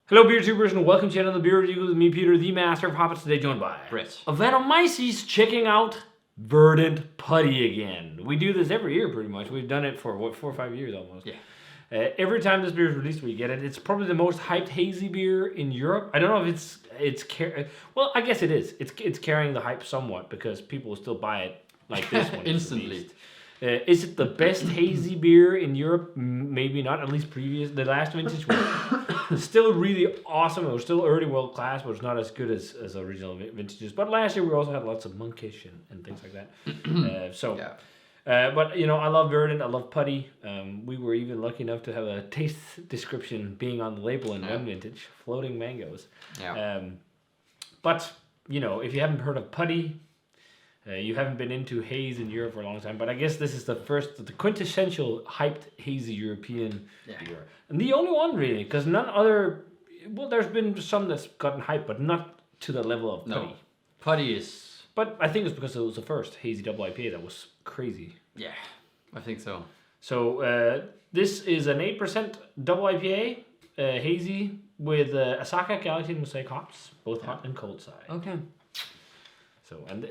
Hello, beer tubers, and welcome to another beer review with me, Peter, the master of Hoppets. Today, joined by Brett. Evanomyces, checking out Verdant Putty again. We do this every year, pretty much. We've done it for 4 or 5 years almost. Yeah. Every time this beer is released, we get it. It's probably the most hyped hazy beer in Europe. I don't know if well, I guess it is. It's carrying the hype somewhat because people will still buy it like this one Instantly. Is it the best hazy beer in Europe? Maybe not. At least the last vintage was still really awesome. It was still early world class, but it's not as good as original vintages. But last year we also had lots of monkish and things like that. But I love Verdant. I love Putty. We were even lucky enough to have a taste description being on the label in one vintage, floating mangoes. Yeah. But if you haven't heard of Putty, you haven't been into haze in Europe for a long time, but I guess this is the quintessential hyped hazy European beer. And the only one really, because there's been some that's gotten hyped, but not to the level of Putty. No. Putty is... But I think it's because it was the first hazy double IPA that was crazy. Yeah, I think so. So this is an 8% double IPA, hazy, with Asaka, Galaxy, and Mosaic hops, both hot and cold side. Okay. So, and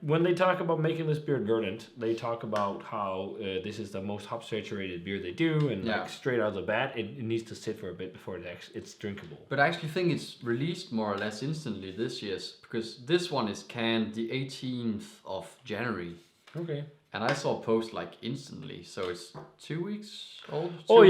when they talk about making this beer Verdant, they talk about how this is the most hop saturated beer they do, and like straight out of the bat, it needs to sit for a bit before it's drinkable. But I actually think it's released more or less instantly this year, because this one is canned the 18th of January. Okay. And I saw a post like instantly, so it's 2 weeks old. But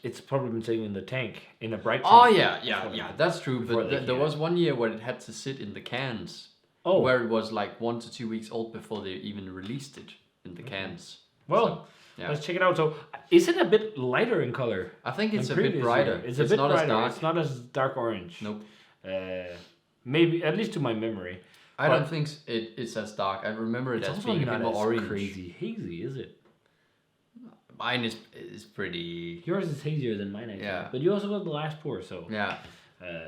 it's probably been sitting in the tank in a bright tank. Oh yeah, that's true. But there was 1 year where it had to sit in the cans. Oh. Where it was like 1 to 2 weeks old before they even released it in the cans. Well, let's check it out. So, is it a bit lighter in color? I think it's a bit brighter. It's a bit brighter. As dark. It's not as dark orange. Nope. Maybe, at least to my memory. I don't think it's as dark. I remember it as being a bit more orange. Crazy hazy, is it? Mine is pretty... Yours is hazier than mine, actually. Yeah. But you also got the last pour, so... Yeah.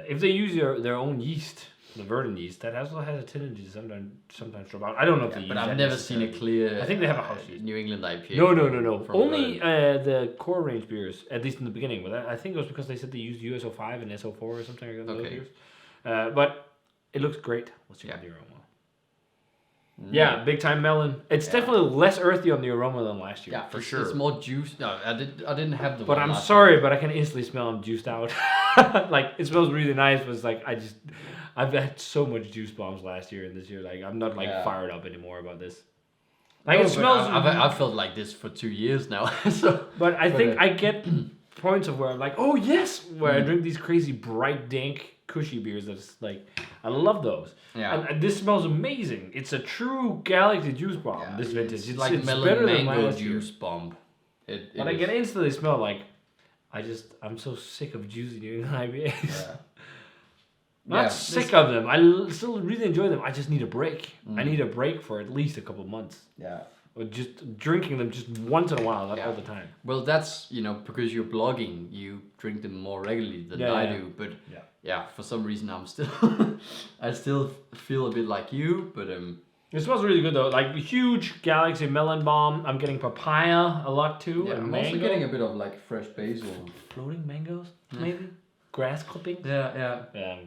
If they use their own yeast, the Verdant yeast, that also has a tendency to sometimes drop out. I don't know if they use but I've never seen a clear... I think they have a house yeast. New England IPA. No. Only the core range beers, at least in the beginning. But I think it was because they said they used USO5 and SO4 or something like that. Okay. Those beers. But... it looks great. Let's check out the aroma. Yeah, big time melon. It's definitely less earthy on the aroma than last year. Yeah, for sure. It's more juice. No, I didn't have the. But I'm sorry, but I can instantly smell them juiced out. Like it smells really nice, but it's like I've had so much juice bombs last year and this year. Like I'm not fired up anymore about this. Like it smells. I've felt like this for 2 years now. But I think I get points of where I'm like, oh yes, where I drink these crazy bright, dank, cushy beers that's like I love those. Yeah. And this smells amazing. It's a true Galaxy juice bomb. Yeah, this vintage. It's like melon mango juice bomb. But I can instantly smell like I'm so sick of juicy New England IPAs. Yeah. Not sick of them. I still really enjoy them. I just need a break. I need a break for at least a couple months. Yeah. Or just drinking them just once in a while, not all the time. Well, that's, because you're blogging, you drink them more regularly than I do. But for some reason I still feel a bit like you, but it smells really good though. Like huge Galaxy melon bomb. I'm getting papaya a lot too. Yeah, and I'm mango. also getting a bit of like fresh basil. Floating mangoes, maybe? Grass clippings? Yeah.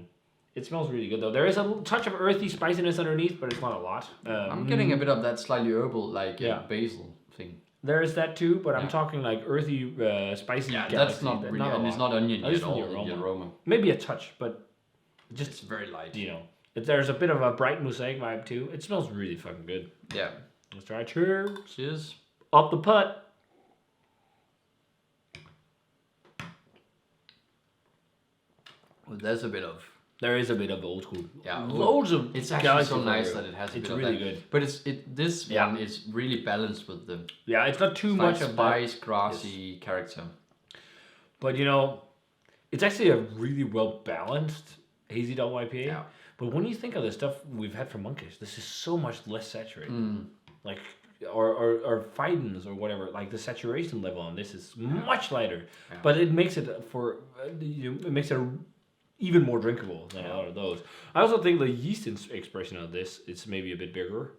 It smells really good though. There is a touch of earthy spiciness underneath, but it's not a lot. I'm getting a bit of that slightly herbal, basil thing. There is that too, but I'm talking like earthy, spicy. Yeah, that's not really, and it's not onion at all in the aroma. Maybe a touch, but just it's very light. There's a bit of a bright mosaic vibe too. It smells really fucking good. Yeah. Let's try. Cheers. Cheers. Up the putt. Well, there's a bit of. There is a bit of old school. Yeah, loads of. It's actually so nice that it has a bit of that. It's really good. But this one is really balanced with the. Yeah, it's not too much of spice, grassy character. But it's actually a really well balanced hazy double IPA. Yeah. But when you think of the stuff we've had from Monkish, this is so much less saturated. Like or Fidens or whatever. Like the saturation level on this is much lighter. Yeah. But it makes it even more drinkable than a lot of those. I also think the yeast expression of this is maybe a bit bigger.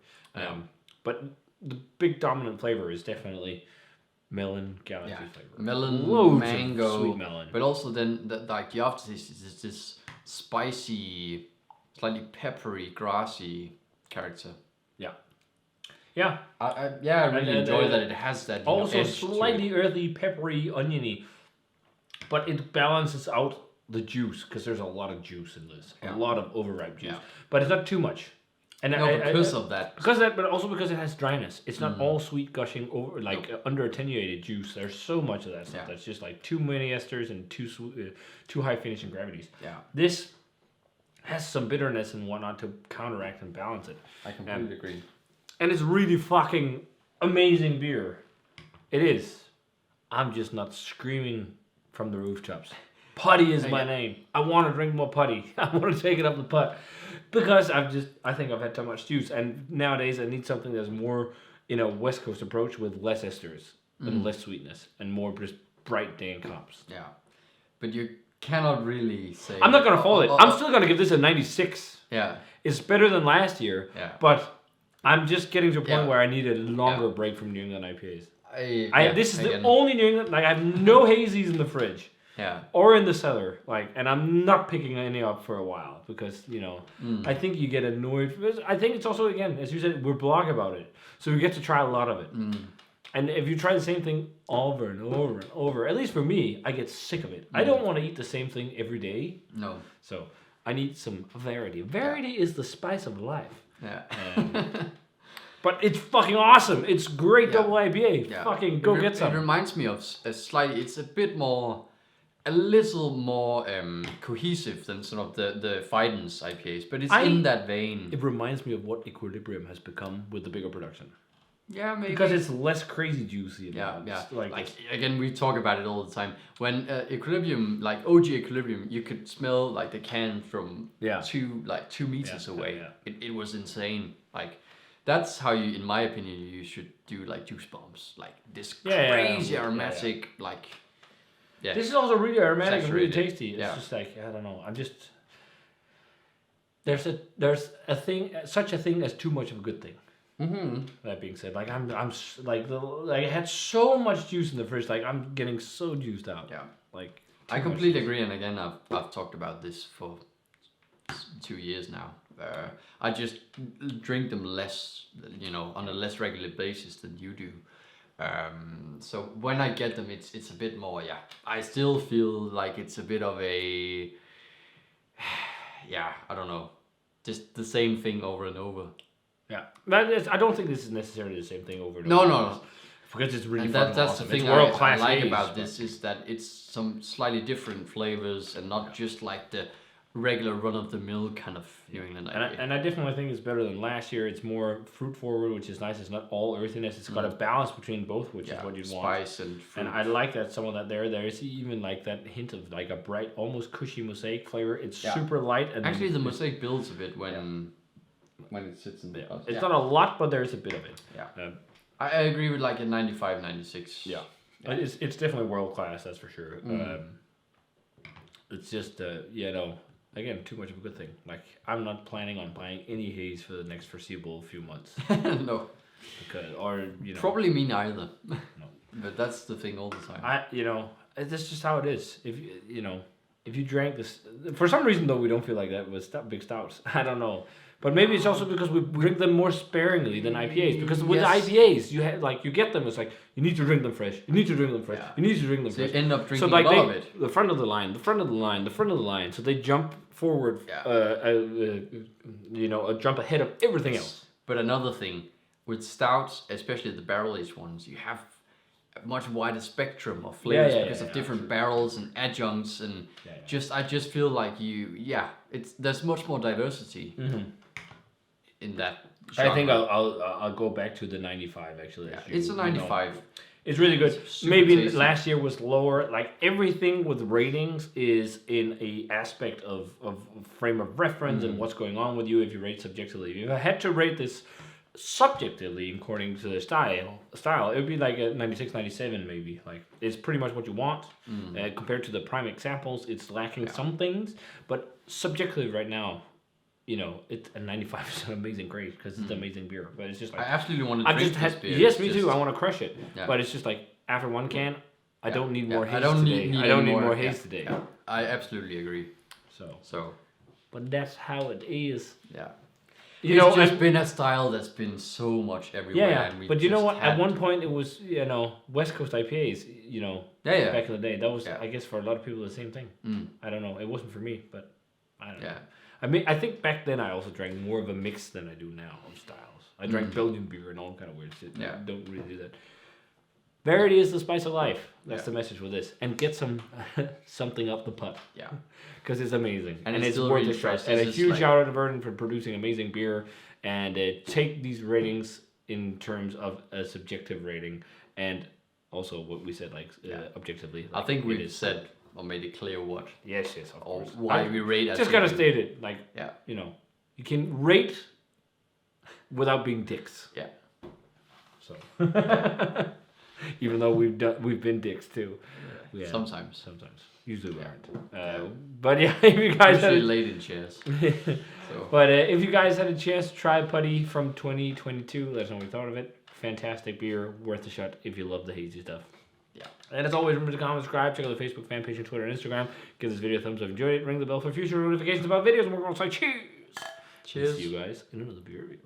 But the big dominant flavor is definitely melon, galaxy flavor. Melon, Loads mango, of sweet melon. but also then the aftertaste is this spicy, slightly peppery, grassy character. Yeah. I really enjoy that it has that. Also edge to slightly earthy, peppery, oniony, but it balances out the juice because there's a lot of juice in this, a lot of overripe juice, but it's not too much. And because of that, but also because it has dryness. It's not all sweet gushing over under attenuated juice. There's so much of that stuff that's just like too many esters and too high finishing gravities. Yeah, this has some bitterness and whatnot to counteract and balance it. I completely agree. And it's really fucking amazing beer. It is. I'm just not screaming from the rooftops. Putty is my name. I want to drink more putty. I want to take it up the putt. Because I think I've had too much juice. And nowadays I need something that's more, West Coast approach with less esters and less sweetness and more just bright dank hops. Yeah. But you cannot really say... I'm not going to fold it. I'm still going to give this a 96. Yeah. It's better than last year. Yeah. But I'm just getting to a point where I need a longer break from New England IPAs. This is the only New England... I have no hazies in the fridge. Yeah. Or in the cellar. And I'm not picking any up for a while. Because, I think you get annoyed. I think it's also, again, as you said, we're blog about it. So we get to try a lot of it. And if you try the same thing over and over and over, at least for me, I get sick of it. I don't want to eat the same thing every day. No. So I need some variety. Variety is the spice of life. Yeah. But it's fucking awesome. It's great double IPA. Yeah. Fucking go get some. It reminds me of it's a little more cohesive than some of the Fidens IPAs, but it's in that vein. It reminds me of what Equilibrium has become with the bigger production. Yeah, maybe. Because it's less crazy juicy. Yeah. Like again, we talk about it all the time. When Equilibrium, like OG Equilibrium, you could smell like the can from 2 meters away. Yeah. It was insane. Like that's how you, in my opinion, you should do like juice bombs. Like this crazy aromatic, like. Yeah. This is also really aromatic and really Saturated. tasty. It's just like, I don't know. There's such a thing as too much of a good thing. Mm-hmm. That being said, like I had so much juice in the fridge, like I'm getting so juiced out. Yeah. Like I completely agree, and again, I've talked about this for 2 years now. I just drink them less, on a less regular basis than you do. So when I get them, it's a bit more. Yeah, I still feel like it's a bit of a. Yeah, I don't know, just the same thing over and over. Yeah, I don't think this is necessarily the same thing over and over. No. Because it's really that's awesome. The thing I like about this is that it's some slightly different flavors and not just like the regular run-of-the-mill kind of New England IPA. And I definitely think it's better than last year. It's more fruit-forward, which is nice. It's not all earthiness. It's got a balance between both, which is what you'd want. Spice and fruit. And I like that some of that there. There's even like that hint of like a bright, almost cushy mosaic flavor. It's super light. And actually, the mosaic builds a bit when it sits in the glass. It's not a lot, but there's a bit of it. Yeah. I agree with like a 95, 96. Yeah. It's definitely world-class, that's for sure. It's just, again, too much of a good thing. Like, I'm not planning on buying any haze for the next foreseeable few months. No. Probably me neither. No. But that's the thing all the time. That's just how it is. If you drank this, for some reason though, we don't feel like that with big stouts. I don't know. But maybe it's also because we drink them more sparingly than IPAs. Because with the IPAs, you get them. It's like you need to drink them fresh. You need to drink them fresh. You need to drink them fresh. You end up drinking a lot of it. The front of the line, the front of the line, the front of the line. So they jump forward. Jump ahead of everything else. But another thing with stouts, especially the barrel-aged ones, you have a much wider spectrum of flavors because of different barrels and adjuncts and I just feel like there's much more diversity. Mm-hmm. In that genre. I think I'll go back to the 95 actually. Yeah, it's a 95. It's really good. Maybe tasty. Last year was lower. Like everything with ratings is in a aspect of frame of reference and what's going on with you if you rate subjectively. If I had to rate this subjectively according to the style, it would be like a 96, 97 maybe. Like it's pretty much what you want. Compared to the prime examples, it's lacking some things, but subjectively right now, it's a 95 is an amazing grade because it's an amazing beer. But it's just like I absolutely want to drink this beer. Yes, me too. I want to crush it. Yeah. But it's just like after one can, I don't need more haze I don't today. need I don't need more, more haze today. Yeah. I absolutely agree. So. But that's how it is. Yeah. You know, it's just been a style that's been so much everywhere. Yeah, and we but you know what? At one to... point, it was West Coast IPAs. Back in the day, that was I guess for a lot of people the same thing. I don't know. It wasn't for me, but I don't know. Yeah. I mean, I think back then I also drank more of a mix than I do now of styles. I drank Belgian beer and all kind of weird shit. Yeah. I don't really do that. Variety is the spice of life. That's the message with this. And get some something up the putt. Yeah. Because it's amazing. And it's still worth really a shot. fresh. And a huge shout out to Verdant for producing amazing beer. And take these ratings in terms of a subjective rating. And also what we said, objectively. I think we said or made it clear what. Yes, of course. Why we rate as just gotta state it. You can rate without being dicks. Yeah. So even though we've been dicks too. Yeah. Sometimes. Usually we aren't. But yeah, if you guys usually late in chairs. But if you guys had a chance to try Putty from 2022, let us know what you thought of it. Fantastic beer, worth a shot if you love the hazy stuff. Yeah. And as always, remember to comment, subscribe, check out the Facebook fan page and Twitter and Instagram. Give this video a thumbs up if you enjoyed it. Ring the bell for future notifications about videos. And we're going to say cheers. Cheers. See you guys in another beer review.